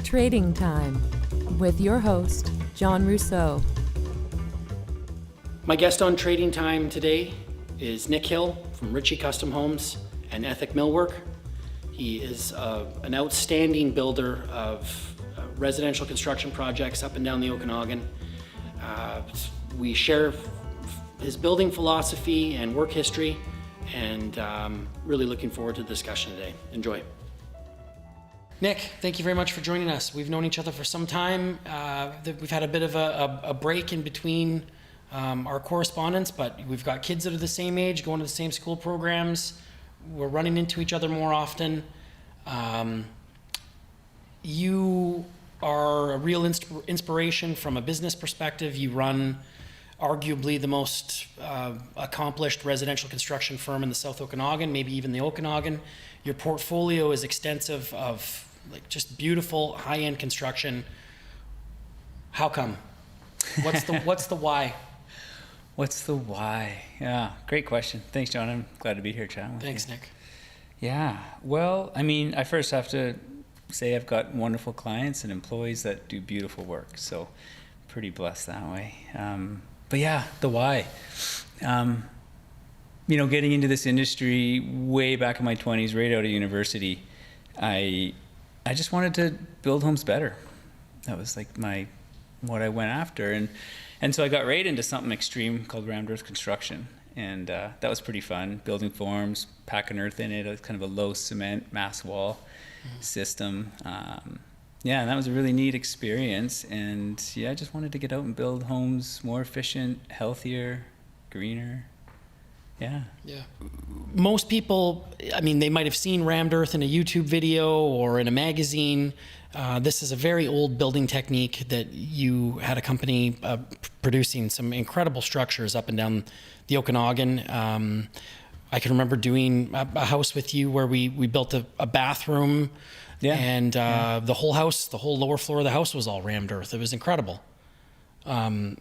Trading Time with your host, John Rousseau. My guest on Trading Time today is Nick Hill from Ritchie Custom Homes and Ethic Millwork. He is an outstanding builder of residential construction projects up and down the Okanagan. We share his building philosophy and work history, and really looking forward to the discussion today. Enjoy. Nick, thank you very much for joining us. We've known each other for some time. We've had a bit of a break in between our correspondence, but we've got kids that are the same age, going to the same school programs. We're running into each other more often. You are a real inspiration from a business perspective. You run arguably the most accomplished residential construction firm in the South Okanagan, maybe even the Okanagan. Your portfolio is extensive of just beautiful high-end construction. How come? What's the why? What's the why? Yeah, great question. Thanks, John. I'm glad to be here chatting with you. Thanks, Nick. Yeah, well, I mean, I first have to say I've got wonderful clients and employees that do beautiful work, so pretty blessed that way. But yeah, the why. Getting into this industry way back in my 20s, right out of university, I just wanted to build homes better. That was like what I went after, and so I got right into something extreme called rammed earth construction, and that was pretty fun. Building forms, packing earth in it, kind of a low cement mass wall system. And that was a really neat experience. And I just wanted to get out and build homes more efficient, healthier, greener. Yeah. Most people, they might have seen rammed earth in a YouTube video or in a magazine. This is a very old building technique that you had a company producing some incredible structures up and down the Okanagan. I can remember doing a house with you where we built a bathroom, and the whole house, the whole lower floor of the house was all rammed earth. It was incredible. Such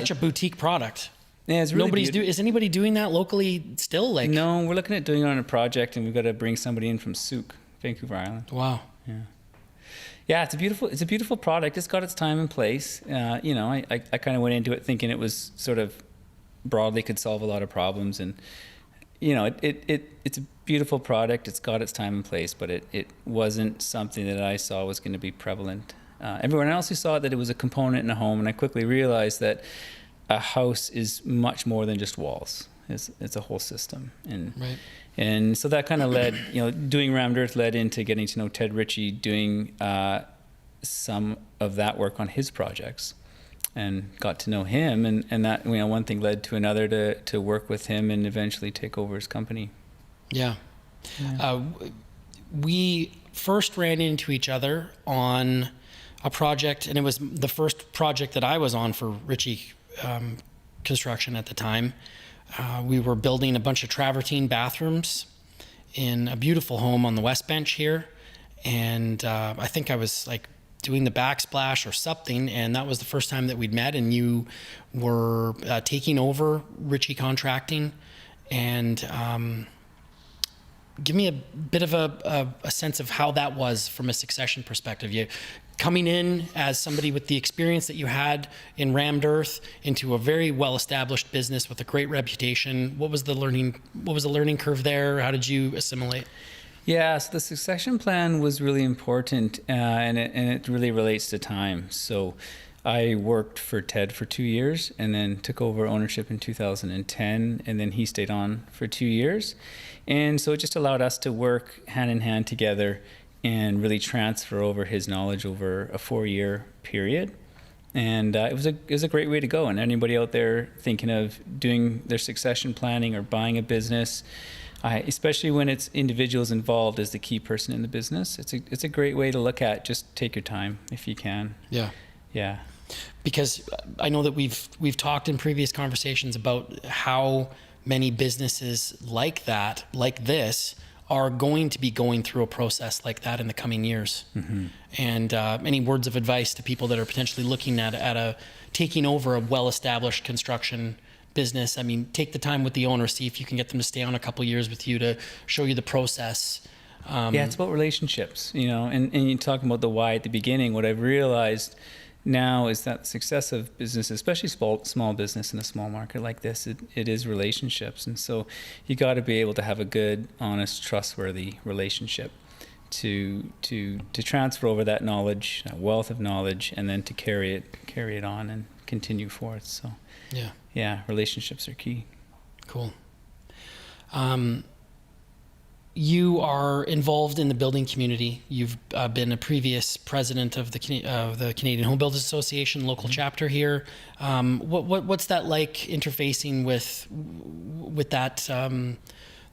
a boutique product. Yeah, it's really is anybody doing that locally still? No, we're looking at doing it on a project, and we've got to bring somebody in from Souk, Vancouver Island. Wow. Yeah, it's a beautiful product. It's got its time and place. I kind of went into it thinking it was sort of broadly could solve a lot of problems, and it's a beautiful product. It's got its time and place, but it wasn't something that I saw was going to be prevalent. Everyone else who saw it, that it was a component in a home, and I quickly realized that a house is much more than just walls. It's a whole system, and so that kind of led, doing rammed earth led into getting to know Ted Ritchie, doing some of that work on his projects, and got to know him, and that one thing led to another to work with him and eventually take over his company. Yeah. We first ran into each other on a project, and it was the first project that I was on for Ritchie construction at the time. We were building a bunch of travertine bathrooms in a beautiful home on the West Bench here, and I think I was doing the backsplash or something, and that was the first time that we'd met, and you were taking over Ritchie Contracting. And give me a bit of a sense of how that was from a succession perspective. You coming in as somebody with the experience that you had in rammed earth into a very well-established business with a great reputation. What was the learning curve there? How did you assimilate? Yeah, so the succession plan was really important, and it really relates to time. So I worked for Ted for 2 years and then took over ownership in 2010, and then he stayed on for 2 years. And so it just allowed us to work hand in hand together and really transfer over his knowledge over a 4-year period. And it was a great way to go. And anybody out there thinking of doing their succession planning or buying a business, especially when it's individuals involved as the key person in the business, it's a great way to look at. Just take your time if you can. Yeah. Because I know that we've talked in previous conversations about how many businesses like this are going to be going through a process like that in the coming years. And any words of advice to people that are potentially looking at taking over a well-established construction business? I mean, take the time with the owner, see if you can get them to stay on a couple of years with you to show you the process. Yeah, it's about relationships, and you're talking about the why at the beginning. What I've realized now is that success of business, especially small business in a small market like this, it is relationships. And so you got to be able to have a good, honest, trustworthy relationship to transfer over that knowledge, that wealth of knowledge, and then to carry it on and continue forth. So yeah, relationships are key. Cool. You are involved in the building community. You've been a previous president of the Canadian Home Builders Association local chapter here. What's that like interfacing with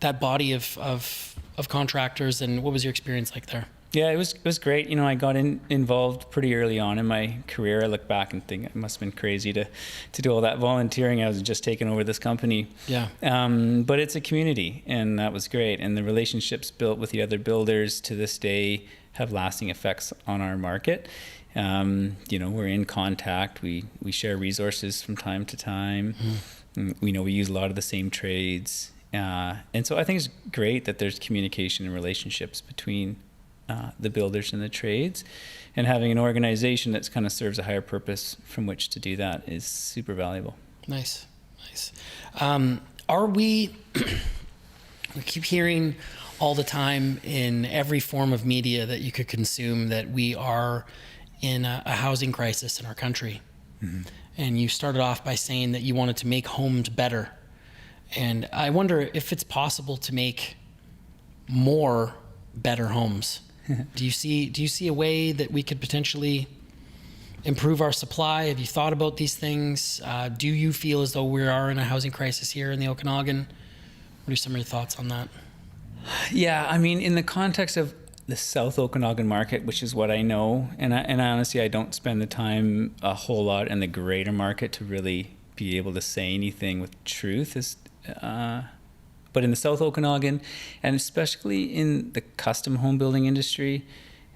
that body of contractors, and what was your experience like there? Yeah, it was great. I got involved pretty early on in my career. I look back and think it must have been crazy to do all that volunteering. I was just taking over this company. Yeah. But it's a community, and that was great. And the relationships built with the other builders to this day have lasting effects on our market. We're in contact. We share resources from time to time. We use a lot of the same trades. And so I think it's great that there's communication and relationships between the builders and the trades, and having an organization that kind of serves a higher purpose from which to do that is super valuable. Nice. We keep hearing all the time in every form of media that you could consume that we are in a housing crisis in our country. And you started off by saying that you wanted to make homes better. And I wonder if it's possible to make more better homes. Do you see a way that we could potentially improve our supply? Have you thought about these things? Do you feel as though we are in a housing crisis here in the Okanagan? What are some of your thoughts on that? Yeah, I mean, in the context of the South Okanagan market, which is what I know, and honestly, I don't spend the time a whole lot in the greater market to really be able to say anything with truth. But in the South Okanagan, and especially in the custom home building industry,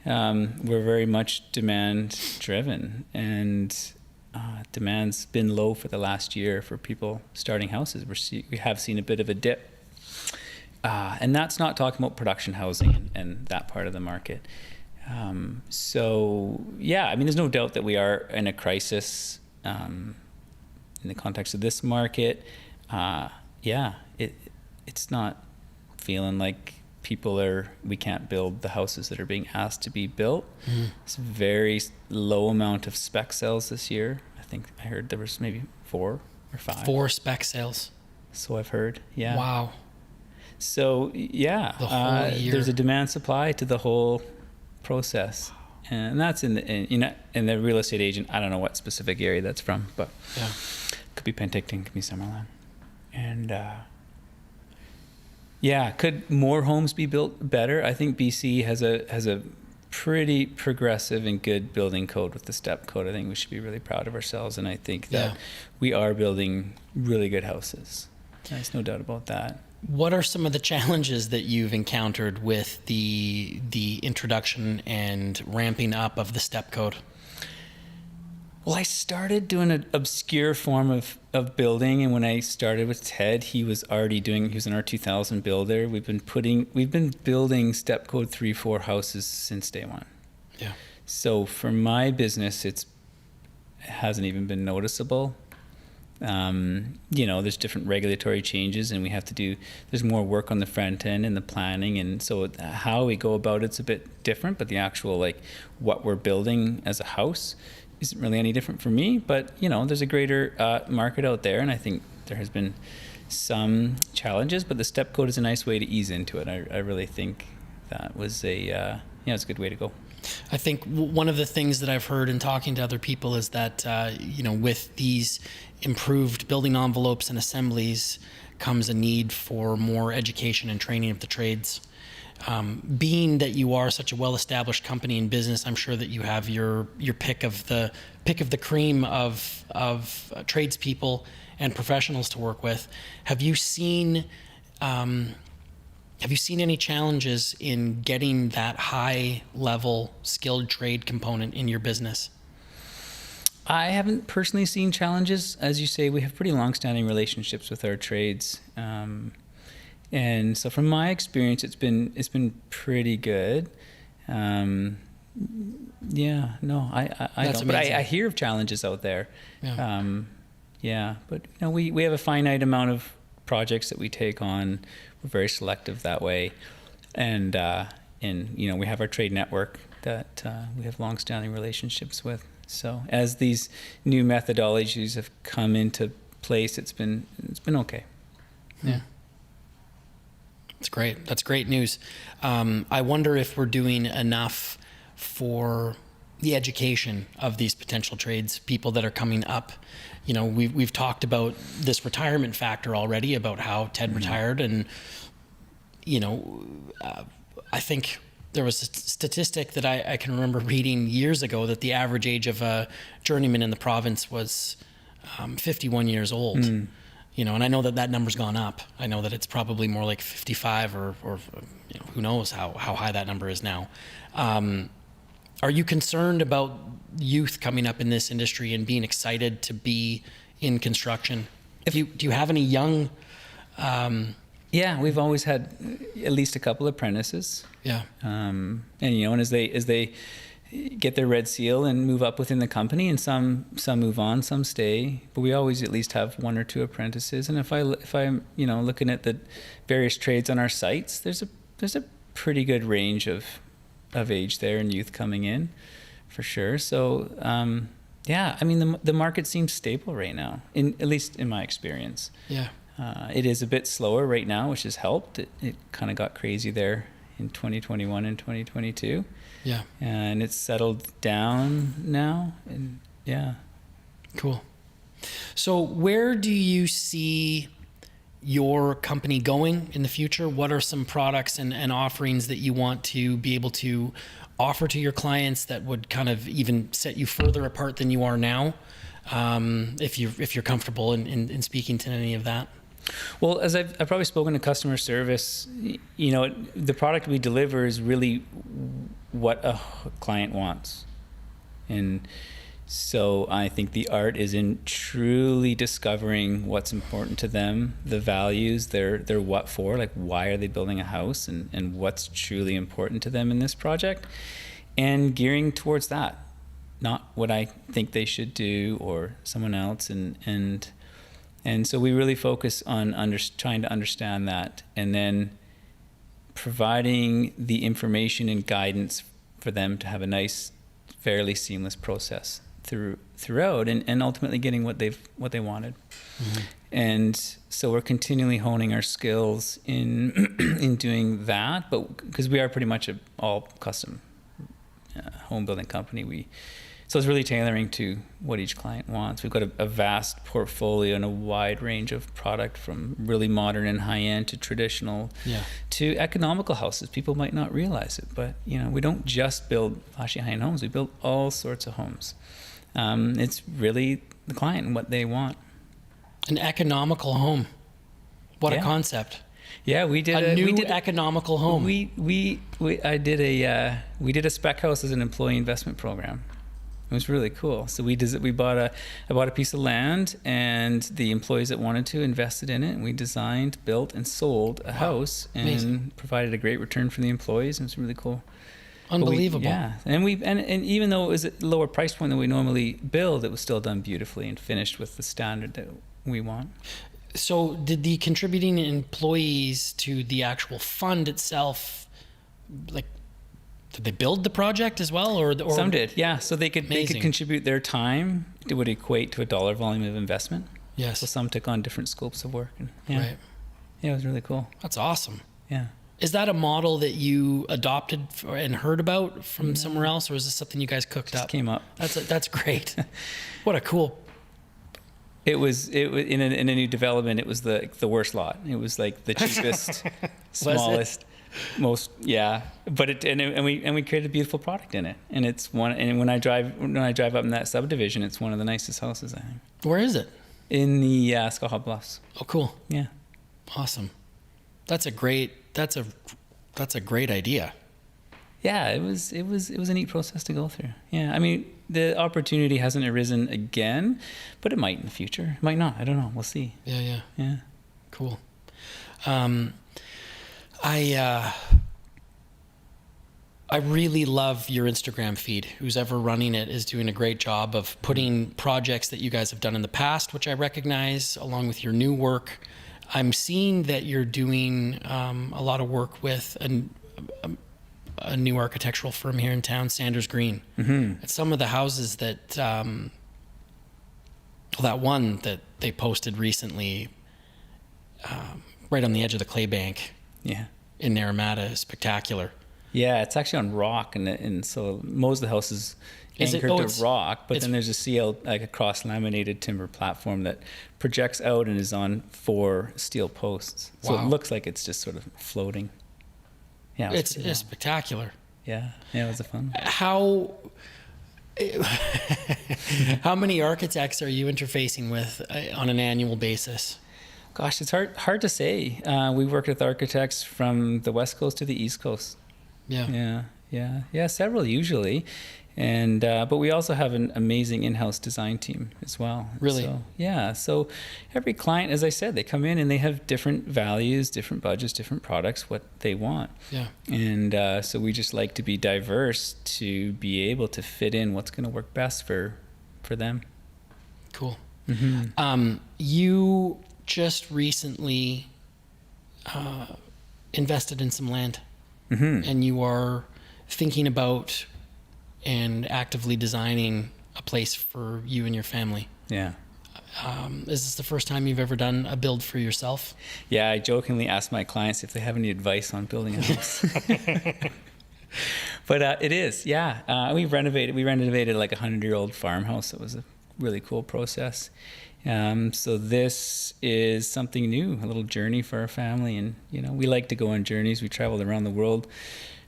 we're very much demand driven, and demand's been low for the last year for people starting houses. We have seen a bit of a dip, and that's not talking about production housing and that part of the market. So yeah, I mean, there's no doubt that we are in a crisis in the context of this market. It's not feeling like we can't build the houses that are being asked to be built. It's a very low amount of spec sales this year. I think I heard there was maybe 4 or 5. 4 spec sales. So I've heard, yeah. Wow. So yeah, the whole year. There's a demand supply to the whole process. And that's in the real estate agent, I don't know what specific area that's from, but could be Penticton, could be Summerland. And could more homes be built better? I think BC has a pretty progressive and good building code with the step code. I think we should be really proud of ourselves, and I think that we are building really good houses. There's no doubt about that. What are some of the challenges that you've encountered with the introduction and ramping up of the step code? Well, I started doing an obscure form of building, and when I started with Ted, he was an R2000 builder. We've been building step code 3-4 houses since day one. Yeah. So for my business, it hasn't even been noticeable. There's different regulatory changes, and there's more work on the front end and the planning, and so how we go about it's a bit different, but the actual what we're building as a house isn't really any different for me. But there's a greater market out there, and I think there has been some challenges, but the step code is a nice way to ease into it. I really think that was it's a good way to go. I think one of the things that I've heard in talking to other people is that, with these improved building envelopes and assemblies comes a need for more education and training of the trades. Being that you are such a well-established company in business, I'm sure that you have your pick of the cream of tradespeople and professionals to work with. Have you seen Have you seen any challenges in getting that high level skilled trade component in your business? I haven't personally seen challenges. As you say, we have pretty long-standing relationships with our trades, and so from my experience, it's been pretty good. Yeah, no, I don't. But I hear of challenges out there. Yeah. But we have a finite amount of projects that we take on. We're very selective that way, and we have our trade network that we have long-standing relationships with. So as these new methodologies have come into place, it's been okay. Yeah. That's great. That's great news. I wonder if we're doing enough for the education of these potential trades people that are coming up. We've talked about this retirement factor already, about how Ted retired, and I think there was a statistic that I can remember reading years ago that the average age of a journeyman in the province was 51 years old. And I know that number's gone up. I know that it's probably more like 55 or who knows how high that number is now. Are you concerned about youth coming up in this industry and being excited to be in construction? Do you have any young? Yeah, we've always had at least a couple apprentices. Yeah. And as they get their red seal and move up within the company, and some move on, some stay, but we always at least have one or two apprentices. And if I'm looking at the various trades on our sites, there's a pretty good range of age there and youth coming in, for sure. So the market seems stable right now, at least in my experience. Yeah. It is a bit slower right now, which has helped. It kind of got crazy there in 2021 and 2022. Yeah. And it's settled down now. And yeah. Cool. So where do you see your company going in the future? What are some products and offerings that you want to be able to offer to your clients that would kind of even set you further apart than you are now? If you're comfortable in speaking to any of that. Well, as I've probably spoken to customer service, the product we deliver is really what a client wants. And so I think the art is in truly discovering what's important to them, the values, their what for, like why are they building a house, and what's truly important to them in this project, and gearing towards that, not what I think they should do or someone else. And so we really focus on trying to understand that, and then providing the information and guidance for them to have a nice, fairly seamless process throughout, and ultimately getting what they wanted. Mm-hmm. And so we're continually honing our skills in doing that, but because we are pretty much an all custom home building company, so it's really tailoring to what each client wants. We've got a vast portfolio and a wide range of product, from really modern and high-end to traditional, to economical houses. People might not realize it, but we don't just build flashy high-end homes. We build all sorts of homes. It's really the client and what they want. An economical home. What a concept. Yeah, we did a new economical home. We did a spec house as an employee investment program. It was really cool. So I bought a piece of land, and the employees that wanted to invested in it, and we designed, built, and sold a house, and Amazing. Provided a great return for the employees. It was really cool. Unbelievable. And even though it was a lower price point than we normally build, it was still done beautifully and finished with the standard that we want. So did the contributing employees to the actual fund itself, did they build the project as well, or some did? Yeah, so they could contribute their time. It would equate to a dollar volume of investment. Yes. So some took on different scopes of work. Right. Yeah, it was really cool. That's awesome. Yeah. Is that a model that you adopted and heard about from somewhere else, or is this something you guys cooked up? Came up. That's great. What a cool. It was in a new development. It was the worst lot. It was like the cheapest, smallest. Most but we created a beautiful product in it, and it's one. And when I drive up in that subdivision, it's one of the nicest houses, I think. Where is it? In the Squaw Bluffs. Oh, cool. Yeah, awesome. That's a great that's a great idea. Yeah, it was a neat process to go through. Yeah, I mean, the opportunity hasn't arisen again, but it might in the future. It might not. I don't know. We'll see. Yeah. Cool. I really love your Instagram feed. Who's ever running it is doing a great job of putting projects that you guys have done in the past, which I recognize, along with your new work. I'm seeing that you're doing a lot of work with a new architectural firm here in town, Sanders Green. Mm-hmm. Some of the houses that, that one that they posted recently, right on the edge of the clay bank, in Naramata, is spectacular. Yeah, it's actually on rock, and so most of the house is anchored to rock, but then there's a CL, like a cross-laminated timber platform that projects out and is on 4 steel posts. So it looks like it's just sort of floating. Yeah, it's spectacular. Yeah, it was a fun. How many architects are you interfacing with on an annual basis? Gosh, it's hard to say. We work with architects from the West Coast to the East Coast. Yeah, several usually, and but we also have an amazing in-house design team as well. Really? So every client, as I said, they come in and they have different values, different budgets, different products, what they want. Yeah. And so we just like to be diverse to be able to fit in what's going to work best for them. Cool. Mm-hmm. You just recently invested in some land. Mm-hmm. And you are thinking about and actively designing a place for you and your family. Yeah. Is this the first time you've ever done a build for yourself? Yeah, I jokingly ask my clients if they have any advice on building a house. But it is, yeah. We renovated like a 100-year-old farmhouse. It was a really cool process. So this is something new, a little journey for our family. And, we like to go on journeys. We traveled around the world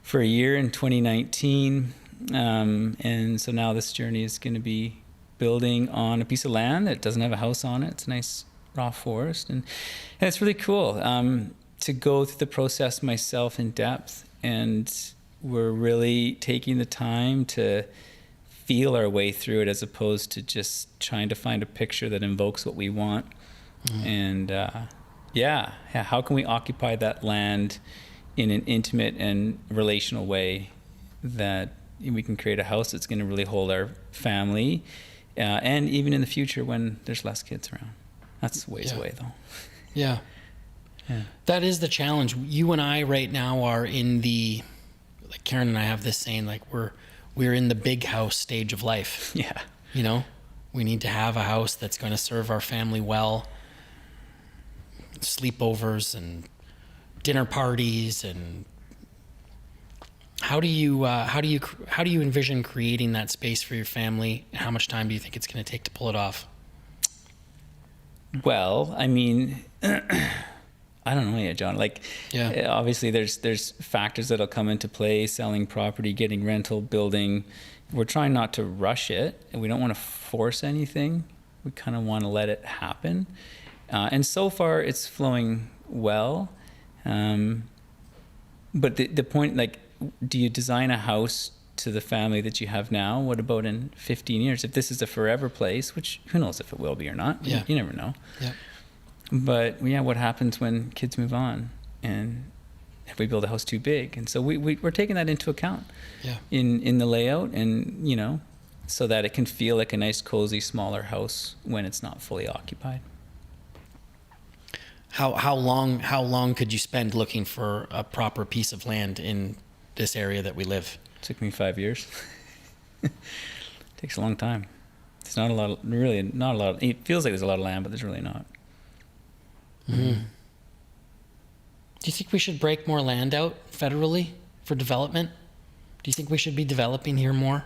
for a year in 2019. And so now this journey is going to be building on a piece of land that doesn't have a house on it. It's a nice raw forest. And it's really cool to go through the process myself in depth. And we're really taking the time to feel our way through it, as opposed to just trying to find a picture that invokes what we want. And how can we occupy that land in an intimate and relational way that we can create a house that's going to really hold our family, and even in the future when there's less kids around. That's ways away though. Yeah. That is the challenge. You and I right now are in the, like Karen and I have this saying, like we're in the big house stage of life. Yeah. We need to have a house that's going to serve our family well. Sleepovers and dinner parties, and how do you envision creating that space for your family? How much time do you think it's going to take to pull it off? Well, I mean, I don't know yet, John. Obviously there's factors that'll come into play: selling property, getting rental, building. We're trying not to rush it, and we don't want to force anything. We kind of want to let it happen. And so far it's flowing well. But the point, do you design a house to the family that you have now? What about in 15 years? If this is a forever place, which who knows if it will be or not. Yeah. You never know. Yeah. But what happens when kids move on, and if we build a house too big? And so we're taking that into account in the layout, and so that it can feel like a nice, cozy, smaller house when it's not fully occupied. How long could you spend looking for a proper piece of land in this area that we live? It took me 5 years. It takes a long time. It's not a lot. It feels like there's a lot of land, but there's really not. Mm-hmm. Do you think we should break more land out federally for development? Do you think we should be developing here more?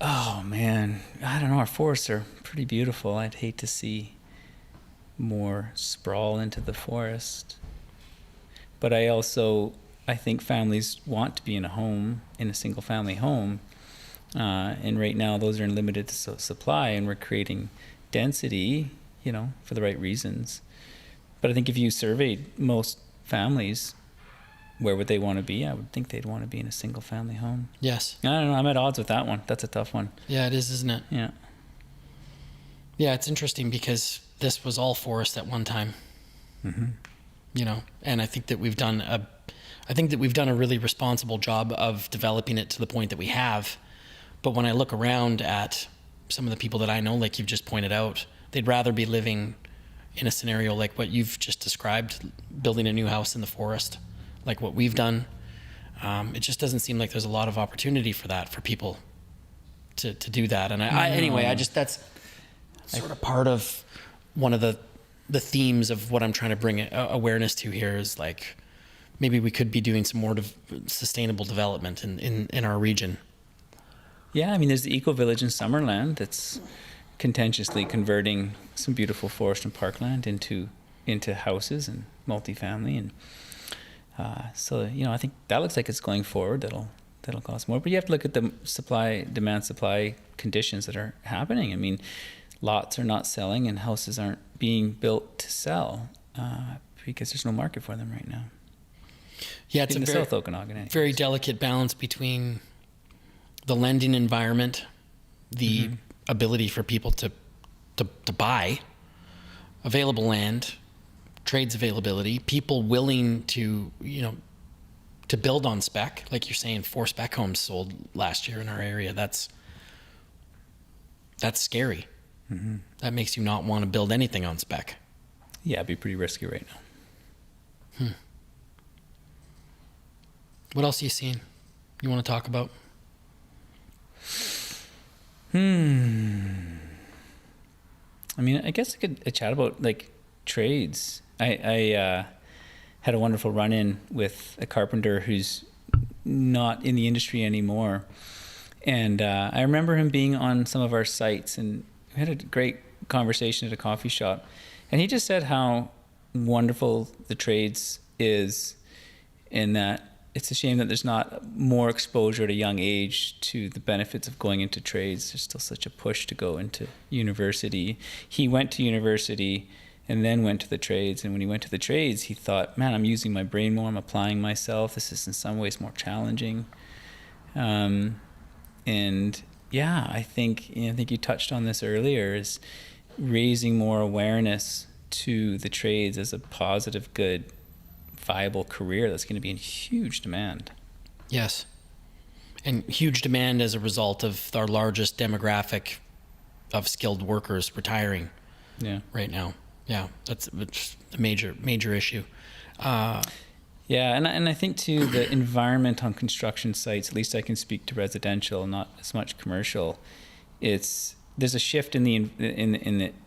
Oh man, I don't know. Our forests are pretty beautiful. I'd hate to see more sprawl into the forest. But I think families want to be in a single family home. And right now those are in limited supply, and we're creating density, for the right reasons. But I think if you surveyed most families, where would they want to be? I would think they'd want to be in a single family home. Yes. I don't know. I'm at odds with that one. That's a tough one. Yeah, it is, isn't it? Yeah. Yeah, it's interesting because this was all forest at one time. Mm-hmm. You know, and I think that we've done a really responsible job of developing it to the point that we have. But when I look around at some of the people that I know, like you've just pointed out, they'd rather be living in a scenario like what you've just described, building a new house in the forest, like what we've done. It just doesn't seem like there's a lot of opportunity for that, for people to do that. And that's sort of part of one of the themes of what I'm trying to bring awareness to here is like, maybe we could be doing some more sustainable development in our region. Yeah, I mean, there's the Eco Village in Summerland that's contentiously converting some beautiful forest and parkland into houses and multifamily, and so I think that looks like it's going forward. That'll cost more, but you have to look at the demand supply conditions that are happening. I mean, lots are not selling and houses aren't being built to sell because there's no market for them right now. Yeah, it's in a the South Okanagan, very delicate balance between the lending environment, the ability for people to buy available land, trades availability, people willing to build on spec, like you're saying, 4 spec homes sold last year in our area. That's scary. Mm-hmm. That makes you not want to build anything on spec. Yeah, it'd be pretty risky right now. What else are you seeing you want to talk about? I mean, I guess I could chat about like trades. I had a wonderful run-in with a carpenter who's not in the industry anymore. And I remember him being on some of our sites, and we had a great conversation at a coffee shop. And he just said how wonderful the trades is, in that it's a shame that there's not more exposure at a young age to the benefits of going into trades. There's still such a push to go into university. He went to university and then went to the trades. And when he went to the trades, he thought, man, I'm using my brain more. I'm applying myself. This is in some ways more challenging. And yeah, I think you touched on this earlier, is raising more awareness to the trades as a positive, good, viable career that's going to be in huge demand. Yes. And huge demand as a result of our largest demographic of skilled workers retiring right now. Yeah, it's a major issue. Yeah, and I think too, the environment on construction sites, at least I can speak to residential, not as much commercial, there's a shift in the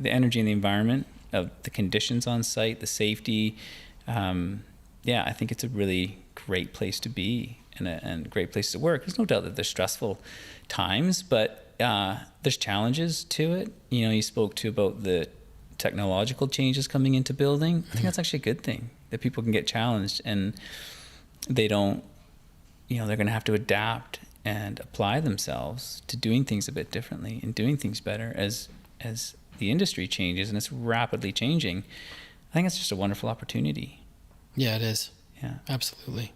energy and the environment of the conditions on site, the safety. Yeah, I think it's a really great place to be and a great place to work. There's no doubt that there's stressful times, but there's challenges to it. You spoke about the technological changes coming into building. I think that's actually a good thing, that people can get challenged and they don't, they're going to have to adapt and apply themselves to doing things a bit differently and doing things better as the industry changes, and it's rapidly changing. I think it's just a wonderful opportunity. Yeah, it is. Yeah, absolutely.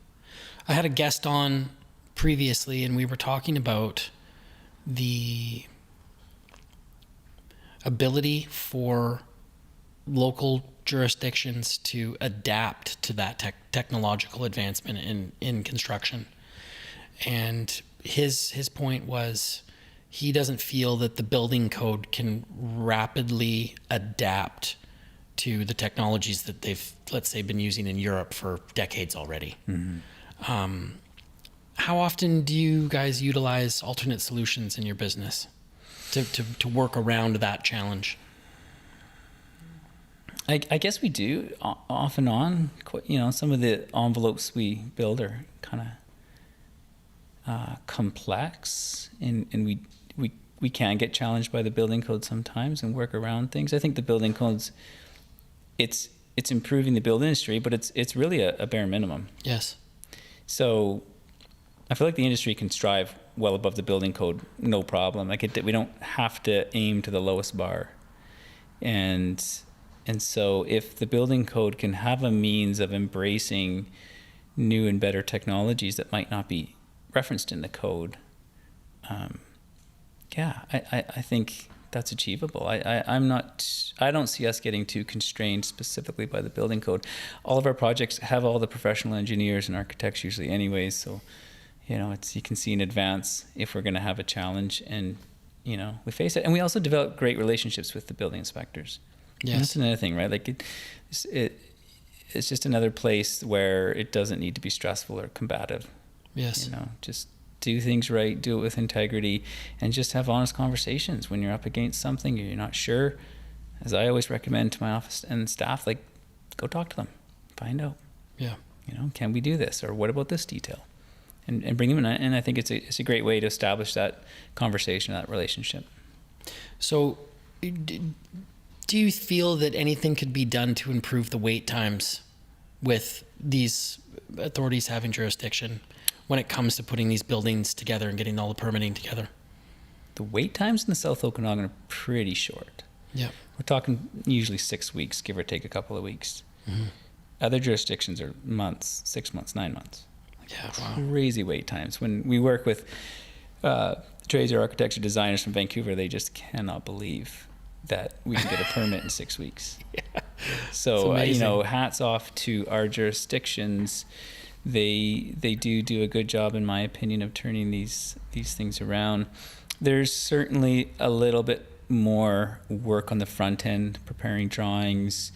I had a guest on previously, and we were talking about the ability for local jurisdictions to adapt to that technological advancement in construction. And his point was, he doesn't feel that the building code can rapidly adapt to the technologies that they've, let's say, been using in Europe for decades already. Mm-hmm. How often do you guys utilize alternate solutions in your business to work around that challenge? I guess we do off and on. Some of the envelopes we build are kind of complex, and we can get challenged by the building code sometimes and work around things. I think the building codes, it's improving the build industry, but it's really a bare minimum. Yes. So I feel like the industry can strive well above the building code, no problem. We don't have to aim to the lowest bar, and And so if the building code can have a means of embracing new and better technologies that might not be referenced in the code, I think that's achievable. I don't see us getting too constrained specifically by the building code. All of our projects have all the professional engineers and architects usually anyways, so you can see in advance if we're going to have a challenge, and we face it. And we also develop great relationships with the building inspectors. Yes. And that's another thing, right? Like it's just another place where it doesn't need to be stressful or combative. Yes. Just do things right, do it with integrity, and just have honest conversations when you're up against something you're not sure. As I always recommend to my office and staff, like, go talk to them, find out. Yeah. Can we do this, or what about this detail? And bring them in. And I think it's a great way to establish that conversation, that relationship. So, do you feel that anything could be done to improve the wait times with these authorities having jurisdiction when it comes to putting these buildings together and getting all the permitting together? The wait times in the South Okanagan are pretty short. Yeah. We're talking usually 6 weeks, give or take a couple of weeks. Mm-hmm. Other jurisdictions are months, 6 months, 9 months. Yeah, wow. Crazy wait times. When we work with trades or architecture designers from Vancouver, they just cannot believe that we can get a permit in 6 weeks. Yeah. So hats off to our jurisdictions. They do a good job, in my opinion, of turning these things around. There's certainly a little bit more work on the front end, preparing drawings,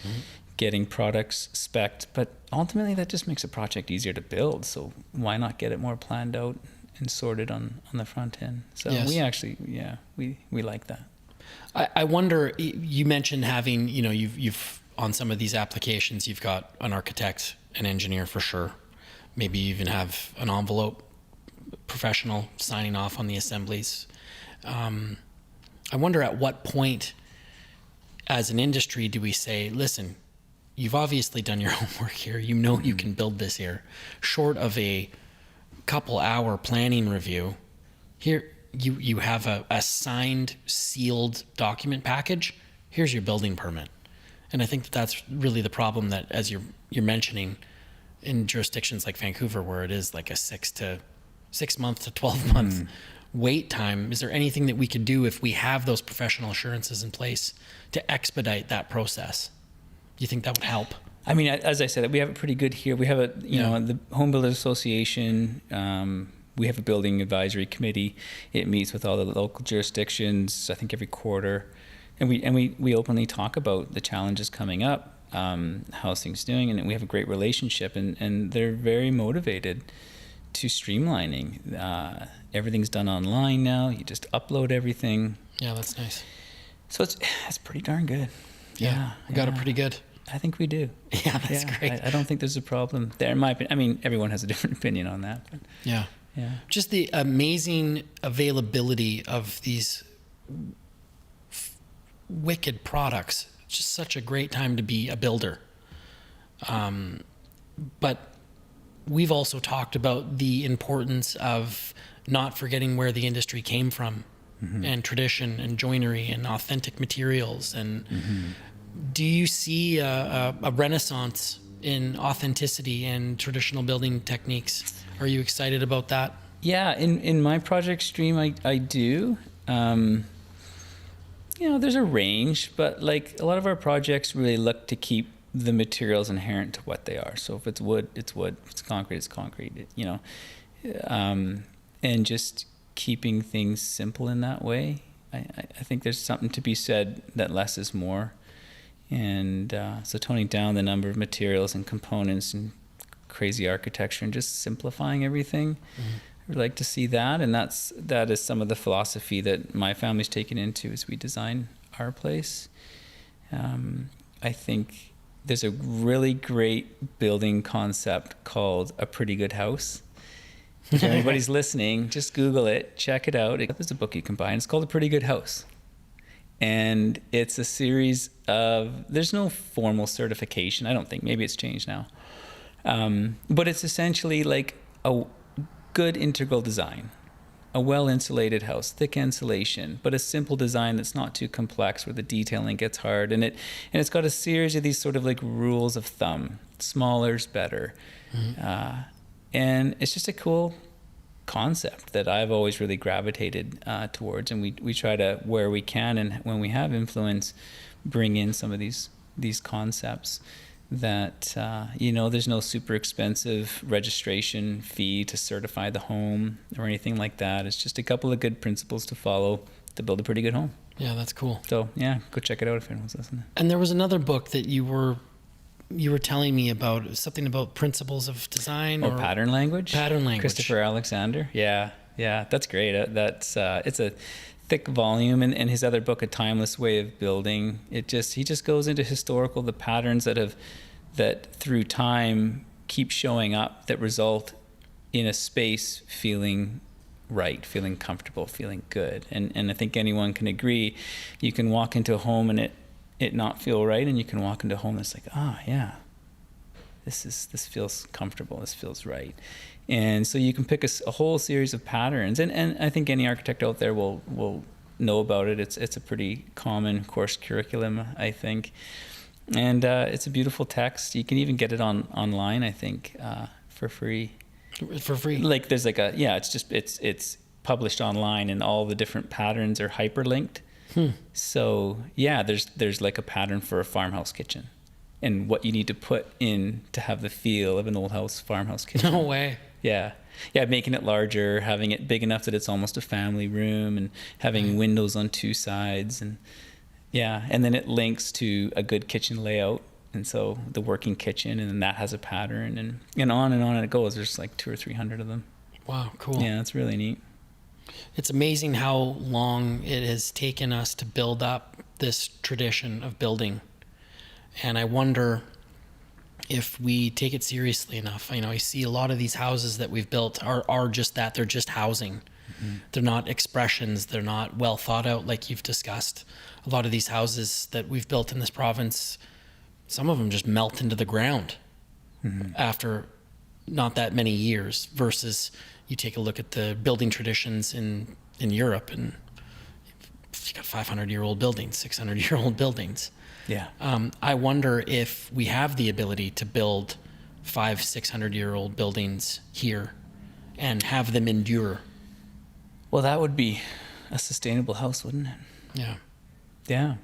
getting products spec'd, but ultimately that just makes a project easier to build. So why not get it more planned out and sorted on the front end? So yes. We actually, we like that. I wonder, you mentioned having, you've on some of these applications, you've got an architect, an engineer for sure. Maybe you even have an envelope professional signing off on the assemblies. I wonder at what point as an industry do we say, listen, you've obviously done your homework here. You can build this here. Short of a couple hour planning review, here you have a signed, sealed document package. Here's your building permit. And I think that's really the problem that, as you're mentioning, in jurisdictions like Vancouver, where it is like a 6 month to 12 month wait time. Is there anything that we could do if we have those professional assurances in place to expedite that process? Do you think that would help? I mean, as I said, we have it pretty good here. We have the Home Builders Association. We have a building advisory committee. It meets with all the local jurisdictions, I think every quarter. And we openly talk about the challenges coming up, how things doing, and we have a great relationship, and they're very motivated to streamlining. Everything's done online now. You just upload everything. Yeah, that's nice. So it's pretty darn good. Yeah, we got it pretty good. I think we do. Yeah, that's great. I don't think there's a problem there. In my opinion, I mean, everyone has a different opinion on that. But yeah. Just the amazing availability of these wicked products. Just such a great time to be a builder. But we've also talked about the importance of not forgetting where the industry came from, and tradition and joinery and authentic materials. And do you see a renaissance in authenticity and traditional building techniques? Are you excited about that? Yeah, in my project stream, I do. There's a range, but like a lot of our projects really look to keep the materials inherent to what they are. So if it's wood, it's wood. If it's concrete, it's concrete. And just keeping things simple in that way. I think there's something to be said that less is more. And so toning down the number of materials and components and crazy architecture and just simplifying everything. I'd like to see that, and that is some of the philosophy that my family's taken into as we design our place. I think there's a really great building concept called a pretty good house. If anybody's listening, just Google it, check it out. There's a book you can buy, and it's called A Pretty Good House. And it's a series of, there's no formal certification, I don't think, maybe it's changed now. But it's essentially like a good integral design. a well-insulated house, thick insulation, but a simple design that's not too complex where the detailing gets hard. And it's got a series of these sort of like rules of thumb. Smaller's better. And it's just a cool concept that I've always really gravitated towards. And we try to, where we can and when we have influence, bring in some of these concepts that, there's no super expensive registration fee to certify the home or anything like that. It's just a couple of good principles to follow to build a pretty good home. Yeah, that's cool. So yeah, go check it out if anyone's listening. And there was another book that you were telling me about, something about principles of design or pattern language. Pattern language. Christopher Alexander. Yeah, that's great. It's a thick volume, and his other book, A Timeless Way of Building. He just goes into the patterns that through time keep showing up that result in a space feeling right, feeling comfortable, feeling good. And I think anyone can agree, you can walk into a home and it not feel right, and you can walk into a home that's like, this feels comfortable, this feels right. And so you can pick a whole series of patterns, and I think any architect out there will know about it. It's a pretty common course curriculum, I think. And it's a beautiful text. You can even get it online, I think, for free. For free? Like there's like it's published online, and all the different patterns are hyperlinked. So yeah, there's like a pattern for a farmhouse kitchen, and what you need to put in to have the feel of an old farmhouse kitchen. No way. Yeah, making it larger, having it big enough that it's almost a family room, and having windows on two sides, and and then it links to a good kitchen layout, and so the working kitchen, and then that has a pattern, and on it goes. There's like 200 or 300 of them. Wow, cool. Yeah, it's really neat. It's amazing how long it has taken us to build up this tradition of building. And I wonder if we take it seriously enough. I see a lot of these houses that we've built are just that. They're just housing. They're not expressions. They're not well thought out like you've discussed. A lot of these houses that we've built in this province, some of them just melt into the ground after not that many years, versus you take a look at the building traditions in Europe, and you got 500-year-old buildings, 600-year-old buildings. Yeah. I wonder if we have the ability to build 500-600-year-old buildings here and have them endure. Well, that would be a sustainable house, wouldn't it? Yeah. Yeah.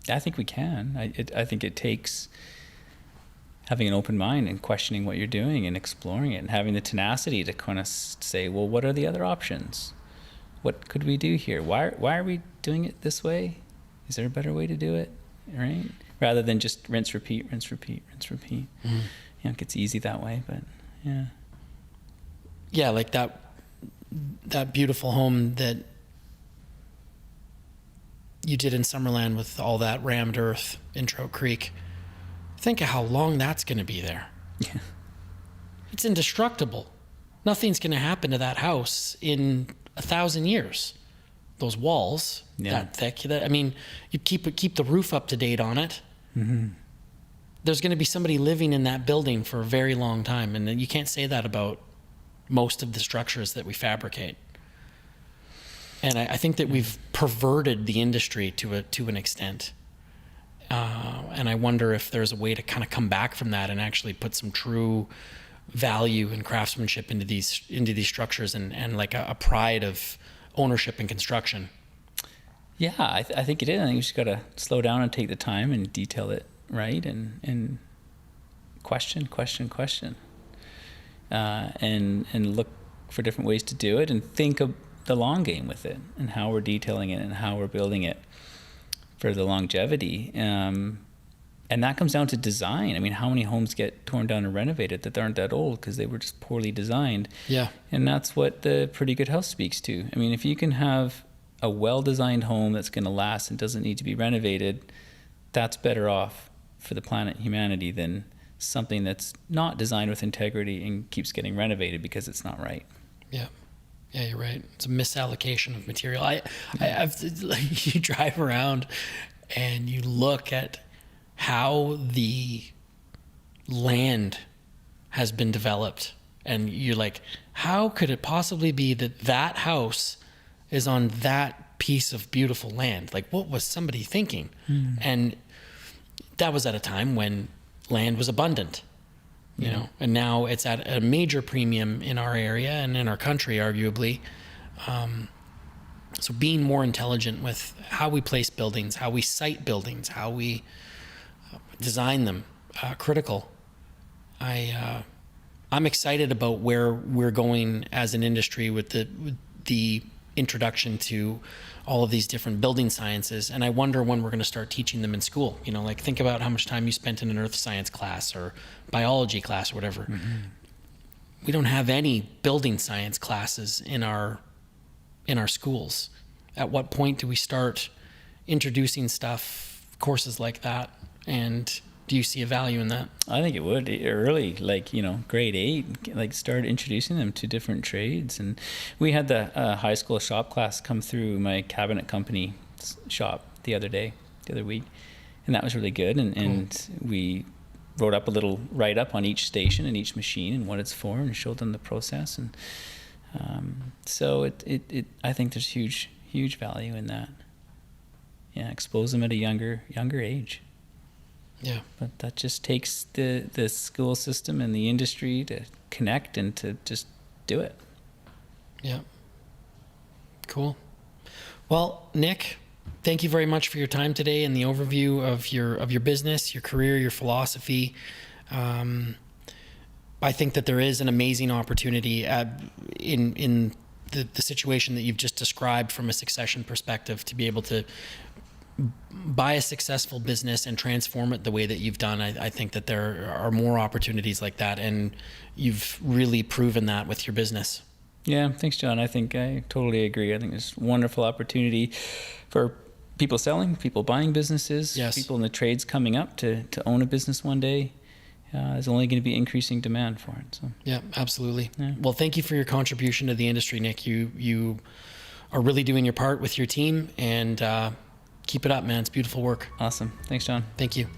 I think we can. I think it takes having an open mind and questioning what you're doing and exploring it, and having the tenacity to kind of say, well, what are the other options? What could we do here? Why are we doing it this way? Is there a better way to do it? Right? Rather than just rinse, repeat, rinse, repeat, rinse, repeat. It gets easy that way, but yeah. Yeah, like that beautiful home that you did in Summerland with all that rammed earth in Trout Creek. Think of how long that's going to be there. Yeah. It's indestructible. Nothing's going to happen to that house in 1,000 years. Those walls, that thick. You keep the roof up to date on it. There's going to be somebody living in that building for a very long time, and you can't say that about most of the structures that we fabricate. And I think that we've perverted the industry to an extent. And I wonder if there's a way to kind of come back from that and actually put some true value and craftsmanship into these structures, and like a pride of ownership and construction. Yeah, I think it is. I think you just got to slow down and take the time and detail it right, and question, and look for different ways to do it, and think of the long game with it, and how we're detailing it, and how we're building it for the longevity. And that comes down to design. I mean, how many homes get torn down and renovated that aren't that old because they were just poorly designed? Yeah. And that's what the pretty good house speaks to. I mean, if you can have a well-designed home that's going to last and doesn't need to be renovated, that's better off for the planet, humanity, than something that's not designed with integrity and keeps getting renovated because it's not right. Yeah. Yeah, you're right. It's a misallocation of material. You drive around and you look at how the land has been developed And you're like, how could it possibly be that that house is on that piece of beautiful land? Like, what was somebody thinking? And that was at a time when land was abundant, you know, and now it's at a major premium in our area and in our country, arguably. So being more intelligent with how we place buildings, how we site buildings, how we design them, critical. I'm excited about where we're going as an industry with the introduction to all of these different building sciences. And I wonder when we're going to start teaching them in school. You know, like think about how much time you spent in an earth science class or biology class or whatever. We don't have any building science classes in our schools. At what point do we start introducing courses like that? And do you see a value in that? I think it would early, like, you know, grade 8, like start introducing them to different trades. And we had the high school shop class come through my cabinet company shop the other week. And that was really good. And we wrote up a little write-up on each station and each machine and what it's for and showed them the process. And so I think there's huge value in that. Yeah, expose them at a younger age. Yeah. But that just takes the school system and the industry to connect and to just do it. Yeah. Cool. Well, Nick, thank you very much for your time today and the overview of your business, your career, your philosophy. I think that there is an amazing opportunity in the situation that you've just described from a succession perspective to be able to buy a successful business and transform it the way that you've done. I think that there are more opportunities like that, and you've really proven that with your business. Yeah, thanks, John. I think I totally agree. I think there's wonderful opportunity for people selling, people buying businesses, people in the trades coming up to own a business one day. There's only going to be increasing demand for it. So. Yeah, absolutely. Yeah. Well, thank you for your contribution to the industry, Nick. You are really doing your part with your team, and keep it up, man. It's beautiful work. Awesome. Thanks, John. Thank you.